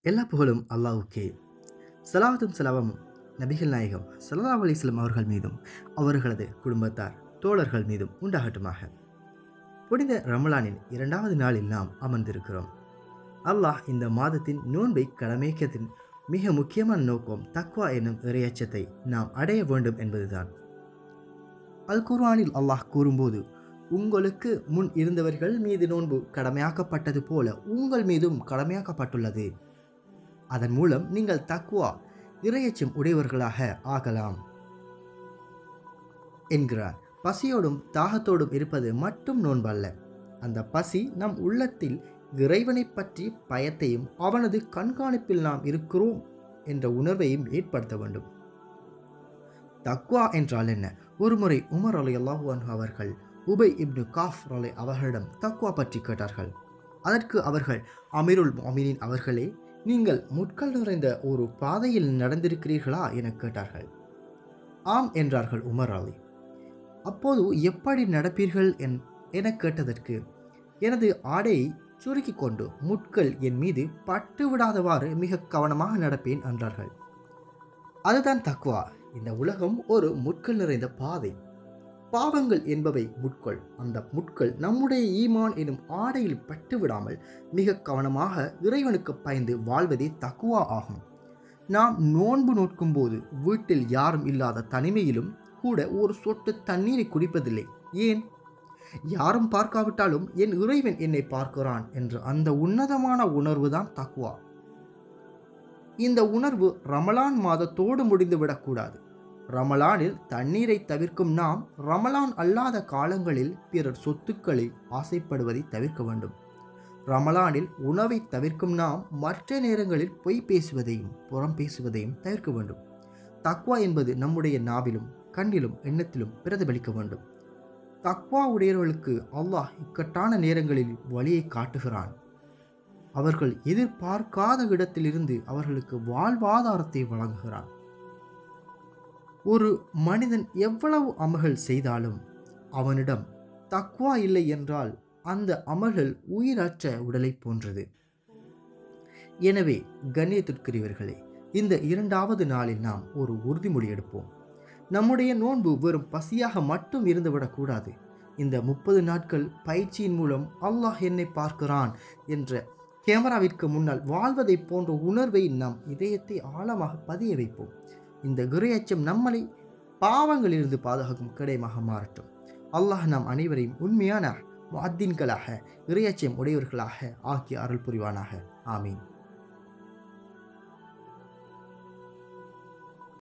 எல்லா புகழும் அல்லாஹ்வுக்கே. ஸலாத்தும் ஸலாமும் நபிகள் நாயகம் ஸல்லல்லாஹு அலைஹி வஸல்லம் அவர்கள் மீதும், அவர்களது குடும்பத்தார், தோழர்கள் மீதும் உண்டாகட்டுமாக. புனித ரமலானின் 2வது நாளில் நாம் அமர்ந்திருக்கிறோம். அல்லாஹ் இந்த மாதத்தின் நோன்பை கடமைக்கத்தின் மிக முக்கியமான நோக்கம் தக்வா என்னும் இறையச்சத்தை நாம் அடைய வேண்டும் என்பதுதான். அல் குர்ஆனில் அல்லாஹ் கூறும்போது, உங்களுக்கு முன் இருந்தவர்கள் மீது நோன்பு கடமையாக்கப்பட்டது போல உங்கள் மீதும் கடமையாக்கப்பட்டுள்ளது. அதன் மூலம் நீங்கள் தக்வா இறையச்சம் உடையவர்களாக ஆகலாம் என்கிறார். பசியோடும் தாகத்தோடும் இருப்பது மட்டும் நோன்பல்ல. அந்த பசி நம் உள்ளத்தில் இறைவனை பற்றி பயத்தையும் அவனது கண்காணிப்பில் நாம் இருக்கிறோம் என்ற உணர்வையும் ஏற்படுத்த வேண்டும். தக்வா என்றால் என்ன? ஒருமுறை உமர் ரலியல்லாஹு அன்ஹு அவர்கள் உபை இப்னு காஃப் அவர்களிடம் தக்வா பற்றி கேட்டார்கள். அதற்கு அவர்கள், அமீருல் முஃமினீன் அவர்களே, நீங்கள் முட்கள் நிறைந்த ஒரு பாதையில் நடந்திருக்கிறீர்களா என கேட்டார்கள். ஆம் என்றார்கள் உமர் அலி. அப்போது எப்படி நடப்பீர்கள் என கேட்டதற்கு, எனது ஆடையை சுருக்கி கொண்டு முட்கள் என் மீது பட்டு விடாதவாறு மிக கவனமாக நடப்பேன் என்றார்கள். அதுதான் தக்வா. இந்த உலகம் ஒரு முட்கள் நிறைந்த பாதை. பாவங்கள் என்பவை முட்கள். அந்த முட்கள் நம்முடைய ஈமான் எனும் ஆடையில் பட்டுவிடாமல் மிக கவனமாக இறைவனுக்கு பயந்து வாழ்வதே தக்குவா ஆகும். நாம் நோன்பு நோக்கும் போது வீட்டில் யாரும் இல்லாத தனிமையிலும் கூட ஒரு சொட்டு தண்ணீரை குடிப்பதில்லை. ஏன்? யாரும் பார்க்காவிட்டாலும் என் இறைவன் என்னை பார்க்கிறான் என்ற அந்த உன்னதமான உணர்வு தான் தக்குவா. இந்த உணர்வு ரமலான் மாதத்தோடு முடிந்துவிடக்கூடாது. ரமலானில் தண்ணீரை தவிர்க்கும் நாம் ரமலான் அல்லாத காலங்களில் பிறர் சொத்துக்களை ஆசைப்படுவதை தவிர்க்க வேண்டும். ரமலானில் உணவை தவிர்க்கும் நாம் மற்ற நேரங்களில் பொய் பேசுவதையும் புறம் பேசுவதையும் தவிர்க்க வேண்டும். தக்வா என்பது நம்முடைய நாவிலும் கண்ணிலும் எண்ணத்திலும் பிரதிபலிக்க வேண்டும். தக்வா உடையவர்களுக்கு அல்லாஹ் இக்கட்டான நேரங்களில் வழியை காட்டுகிறான். அவர்கள் எதிர்பார்க்காத இடத்திலிருந்து அவர்களுக்கு வாழ்வாதாரத்தை வழங்குகிறான். ஒரு மனிதன் எவ்வளவு அமல்கள் செய்தாலும் அவனிடம் தக்வா இல்லை என்றால் அந்த அமல்கள் உயிரற்ற உடலை போன்றது. எனவே கண்ணியத்திற்குரியவர்களே, இந்த 2வது நாளில் நாம் ஒரு உறுதிமொழி எடுப்போம். நம்முடைய நோன்பு வெறும் பசியாக மட்டும் இருந்துவிடக்கூடாது. இந்த 30 நாட்கள் பயிற்சியின் மூலம் அல்லாஹ் என்னை பார்க்கிறான் என்ற கேமராவிற்கு முன்னால் வாழ்வதை போன்ற உணர்வை நம் இதயத்தை ஆழமாக பதிய வைப்போம். இந்த இறையச்சம் நம்மளை பாவங்களிலிருந்து பாதுகாக்கும் கிடையமாக மாறட்டும். அல்லாஹ் நாம் அனைவரையும் உண்மையான முஅத்தின்களாக, இறையச்சம் உடையவர்களாக ஆக்கி அருள் புரிவானாக. ஆமீன்.